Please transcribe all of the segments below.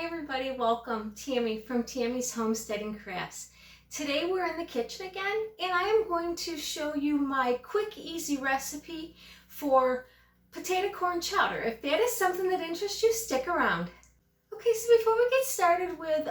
Hi everybody, welcome. Tammy from Tammy's Homesteading Crafts. Today we're in the kitchen again and I am going to show you my quick, easy recipe for potato corn chowder. If that is something that interests you, stick around. Okay, so before we get started with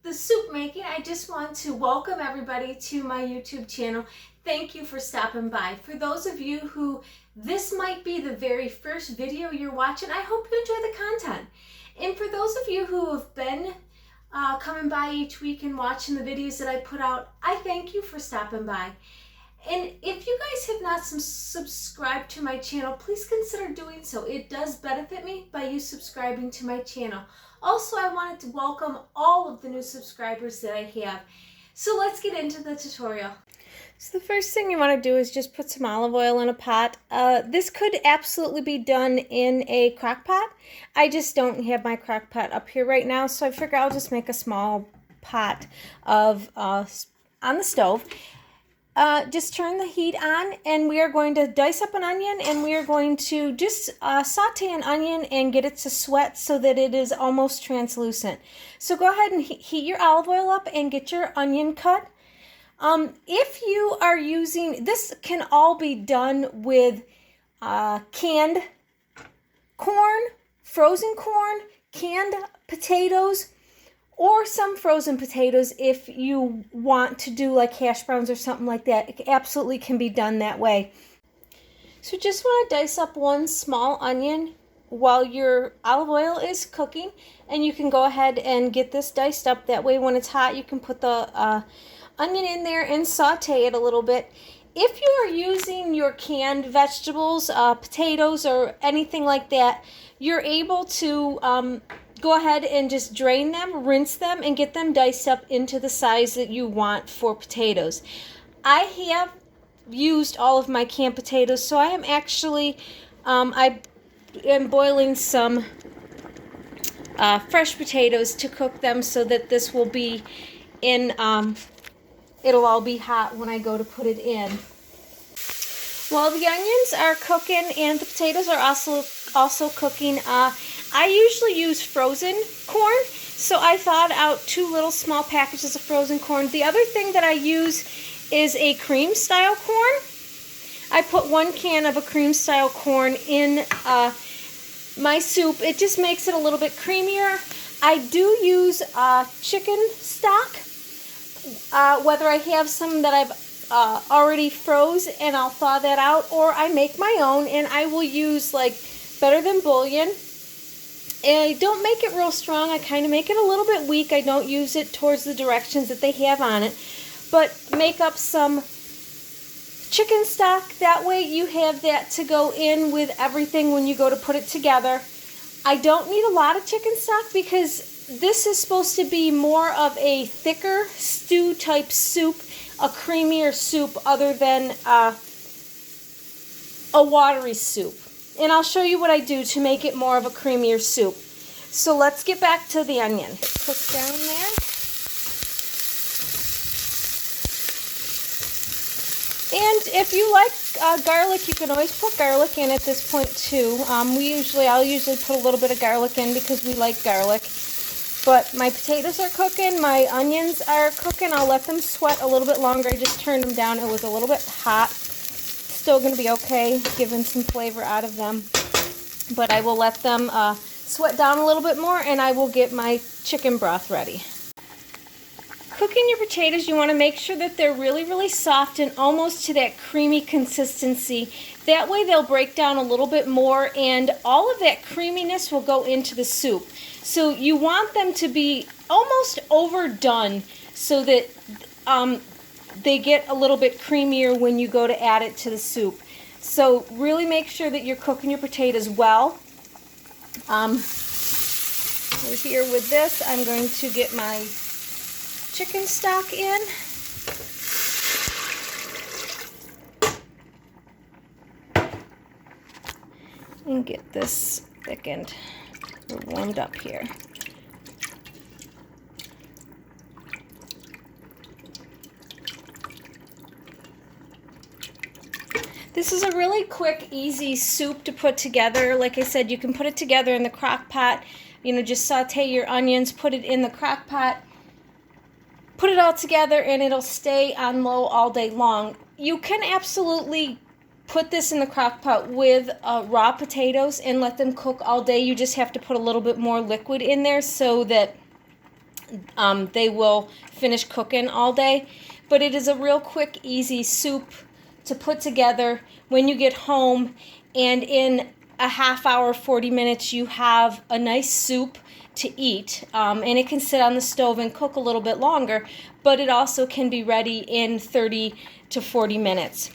the soup making, I just want to welcome everybody to my YouTube channel. Thank you for stopping by. For those of you who this might be the very first video you're watching, I hope you enjoy the content. And for those of you who have been coming by each week and watching the videos that I put out, I thank you for stopping by. And if you guys have not subscribed to my channel, please consider doing so. It does benefit me by you subscribing to my channel. Also, I wanted to welcome all of the new subscribers that I have. So let's get into the tutorial. So the first thing you want to do is just put some olive oil in a pot. This could absolutely be done in a crock pot. I just don't have my crock pot up here right now, so I figure I'll just make a small pot of on the stove. Just turn the heat on and we are going to dice up an onion and we are going to just saute an onion and get it to sweat so that it is almost translucent. So go ahead and heat your olive oil up and get your onion cut. If you are using, this can all be done with canned corn, frozen corn, canned potatoes, or some frozen potatoes if you want to do like hash browns or something like that. It absolutely can be done that way. So just want to dice up one small onion while your olive oil is cooking, and you can go ahead and get this diced up. That way when it's hot you can put the onion in there and saute it a little bit. If you are using your canned vegetables, potatoes or anything like that, you're able to go ahead and just drain them, rinse them, and get them diced up into the size that you want for potatoes. I have used all of my canned potatoes, so I am actually, I am boiling some fresh potatoes to cook them so that this will be in, it'll all be hot when I go to put it in. While the onions are cooking and the potatoes are also cooking, I usually use frozen corn, so I thawed out 2 little small packages of frozen corn. The other thing that I use is a cream style corn. I put 1 can of a cream style corn in my soup. It just makes it a little bit creamier. I do use chicken stock, whether I have some that I've already froze and I'll thaw that out, or I make my own and I will use like Better Than Bouillon. And I don't make it real strong. I kind of make it a little bit weak. I don't use it towards the directions that they have on it. But make up some chicken stock. That way you have that to go in with everything when you go to put it together. I don't need a lot of chicken stock because this is supposed to be more of a thicker stew type soup, a creamier soup other than a watery soup. And I'll show you what I do to make it more of a creamier soup. So let's get back to the onion. Cook down there. And if you like garlic, you can always put garlic in at this point too. I'll usually put a little bit of garlic in because we like garlic. But my potatoes are cooking, my onions are cooking. I'll let them sweat a little bit longer. I just turned them down. It was a little bit hot. Still going to be okay, giving some flavor out of them. But I will let them sweat down a little bit more and I will get my chicken broth ready. Cooking your potatoes, you want to make sure that they're really, really soft and almost to that creamy consistency. That way they'll break down a little bit more and all of that creaminess will go into the soup. So you want them to be almost overdone so that they get a little bit creamier when you go to add it to the soup. So really make sure that you're cooking your potatoes well. We're here with this. I'm going to get my chicken stock in. And get this thickened or warmed up here. This is a really quick, easy soup to put together. Like I said, you can put it together in the crock pot. You know, just saute your onions, put it in the crock pot, put it all together, and it'll stay on low all day long. You can absolutely put this in the crock pot with raw potatoes and let them cook all day. You just have to put a little bit more liquid in there so that they will finish cooking all day. But it is a real quick, easy soup to put together when you get home, and in a half hour, 40 minutes, you have a nice soup to eat. And it can sit on the stove and cook a little bit longer, but it also can be ready in 30 to 40 minutes.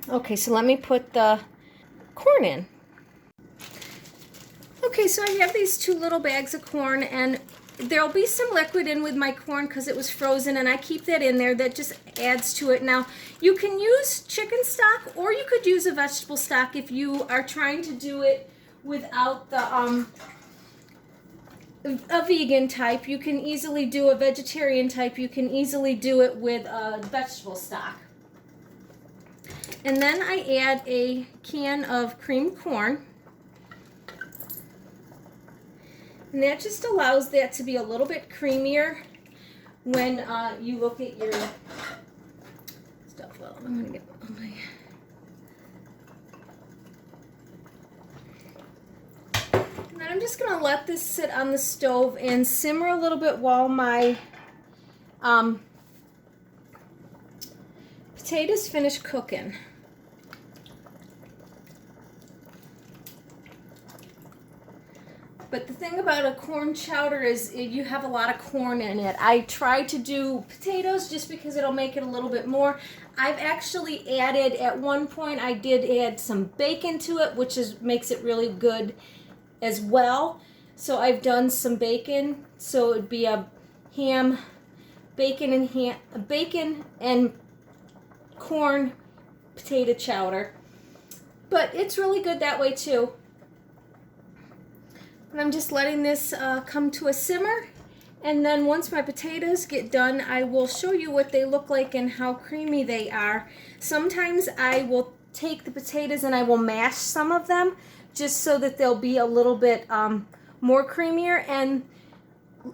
Okay, so let me put the corn in. Okay, so I have these 2 little bags of corn, and there'll be some liquid in with my corn because it was frozen, and I keep that in there. That just adds to it. Now, you can use chicken stock, or you could use a vegetable stock if you are trying to do it without the a vegan type. You can easily do a vegetarian type. You can easily do it with a vegetable stock. And then I add a can of creamed corn. And that just allows that to be a little bit creamier when you look at your stuff. Well, I'm going to get my... And then I'm just going to let this sit on the stove and simmer a little bit while my potatoes finish cooking. But the thing about a corn chowder is you have a lot of corn in it. I try to do potatoes just because it'll make it a little bit more. I've actually added, at one point I did add some bacon to it, which makes it really good as well. So I've done some bacon. So it'd be a bacon and corn potato chowder. But it's really good that way too. And I'm just letting this come to a simmer, and then once my potatoes get done, I will show you what they look like and how creamy they are. Sometimes I will take the potatoes and I will mash some of them just so that they'll be a little bit more creamier, and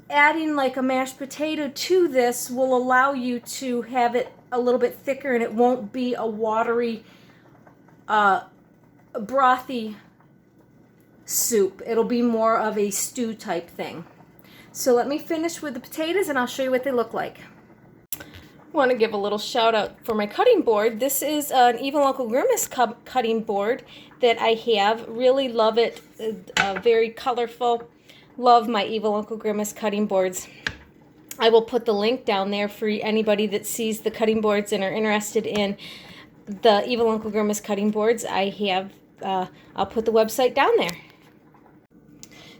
adding like a mashed potato to this will allow you to have it a little bit thicker, and it won't be a watery, brothy soup. It'll be more of a stew type thing. So let me finish with the potatoes and I'll show you what they look like. I want to give a little shout out for my cutting board. This is an Even Local Grimace cutting board that I have. Really love it. Very colorful. Love my Even Local Grimace cutting boards. I will put the link down there for anybody that sees the cutting boards and are interested in the Even Local Grimace cutting boards. I have, I'll put the website down there.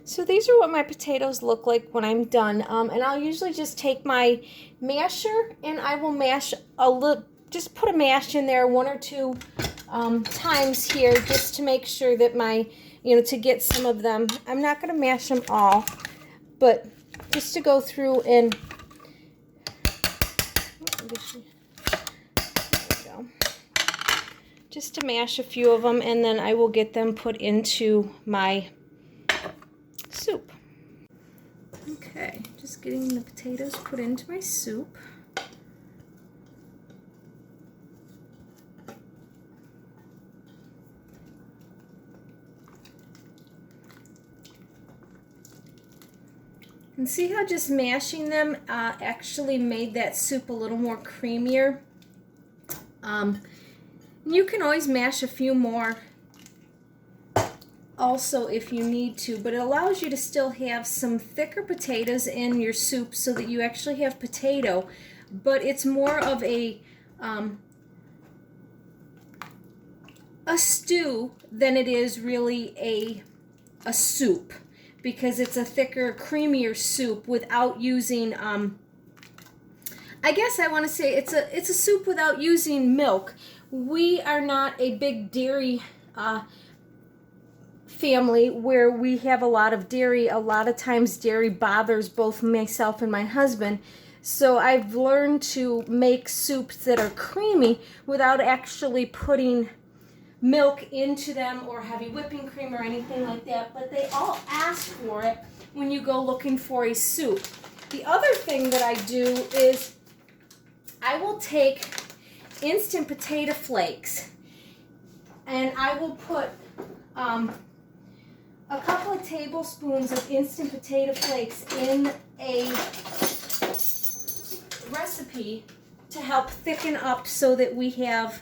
So these are what my potatoes look like when I'm done. And I'll usually just take my masher and I will mash a little, just put a mash in there 1 or 2 times here just to make sure that my, to get some of them. I'm not going to mash them all, but just to go through and, there we go. Just to mash a few of them, and then I will get them put into my soup. Okay, just getting the potatoes put into my soup. And see how just mashing them actually made that soup a little more creamier. You can always mash a few more also if you need to, but it allows you to still have some thicker potatoes in your soup so that you actually have potato, but it's more of a stew than it is really a soup, because it's a thicker, creamier soup without using, I guess I want to say it's a soup without using milk. We are not a big dairy family where we have a lot of dairy. A lot of times dairy bothers both myself and my husband. So I've learned to make soups that are creamy without actually putting milk into them or heavy whipping cream or anything like that, but they all ask for it when you go looking for a soup. The other thing that I do is I will take instant potato flakes and I will put a couple of tablespoons of instant potato flakes in a recipe to help thicken up so that we have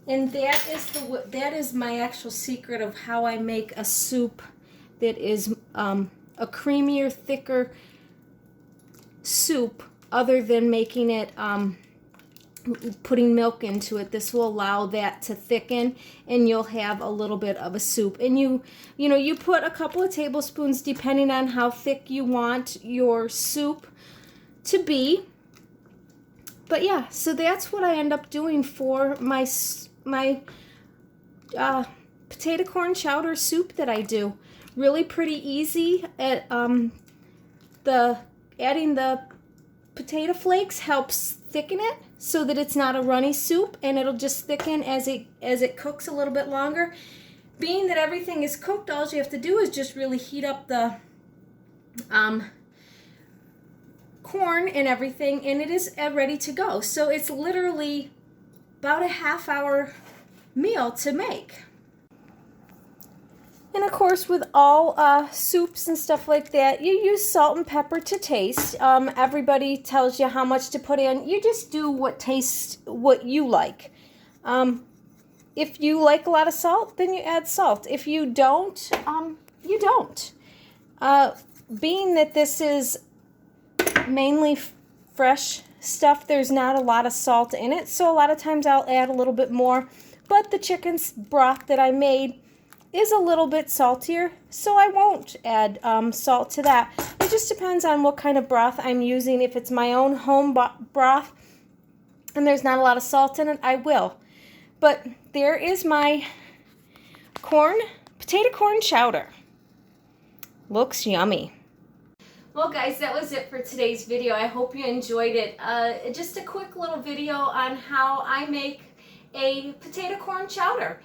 and that is my actual secret of how I make a soup that is a creamier, thicker soup other than making it putting milk into it. This will allow that to thicken and you'll have a little bit of a soup. And you put a couple of tablespoons depending on how thick you want your soup to be. But yeah, so that's what I end up doing for my potato corn chowder soup that I do. Really pretty easy. At adding the potato flakes helps thicken it so that it's not a runny soup, and it'll just thicken as it cooks a little bit longer. Being that everything is cooked, all you have to do is just really heat up the corn and everything, and it is ready to go. So it's literally about a half-hour meal to make. And of course, with all soups and stuff like that, you use salt and pepper to taste. Everybody tells you how much to put in. You just do what you like. If you like a lot of salt, then you add salt. If you don't, you don't. Being that this is mainly fresh stuff, there's not a lot of salt in it, so a lot of times I'll add a little bit more. But the chicken broth that I made is a little bit saltier, so I won't add salt to that. It just depends on what kind of broth I'm using. If it's my own home broth and there's not a lot of salt in it, I will. But there is my potato corn chowder. Looks yummy. Well guys, that was it for today's video. I hope you enjoyed it. Just a quick little video on how I make a potato corn chowder.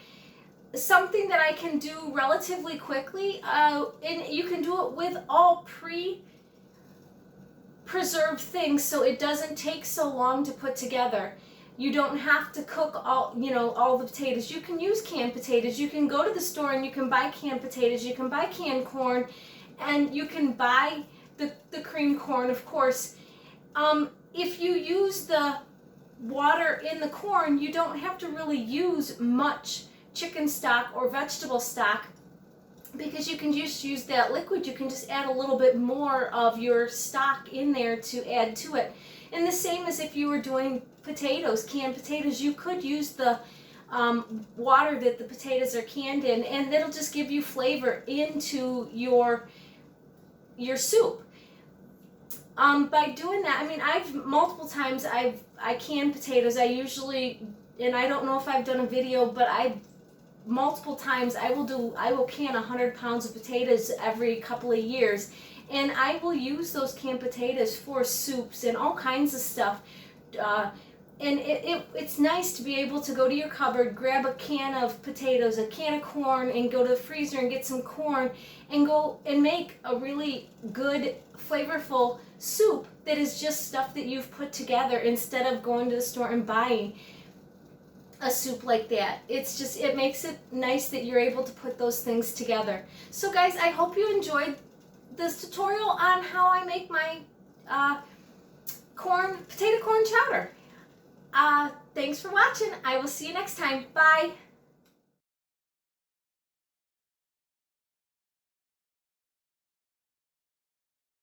Something that I can do relatively quickly, and you can do it with all pre-preserved things, so it doesn't take so long to put together. You don't have to cook all the potatoes. You can use canned potatoes. You can go to the store and you can buy canned potatoes. You can buy canned corn, and you can buy the cream corn, of course. If you use the water in the corn, you don't have to really use much chicken stock or vegetable stock, because you can just use that liquid. You can just add a little bit more of your stock in there to add to it. And the same as if you were doing potatoes, canned potatoes, you could use the water that the potatoes are canned in, and that'll just give you flavor into your soup. By doing that, I mean, I've multiple times I can potatoes. I usually, and I don't know if I've done a video, but multiple times I will can 100 pounds of potatoes every couple of years, and I will use those canned potatoes for soups and all kinds of stuff. And it's nice to be able to go to your cupboard, grab a can of potatoes, a can of corn, and go to the freezer and get some corn and go and make a really good, flavorful soup that is just stuff that you've put together instead of going to the store and buying a soup like that. It makes it nice that you're able to put those things together. So guys, I hope you enjoyed this tutorial on how I make my potato corn chowder. Thanks for watching. I will see you next time. Bye.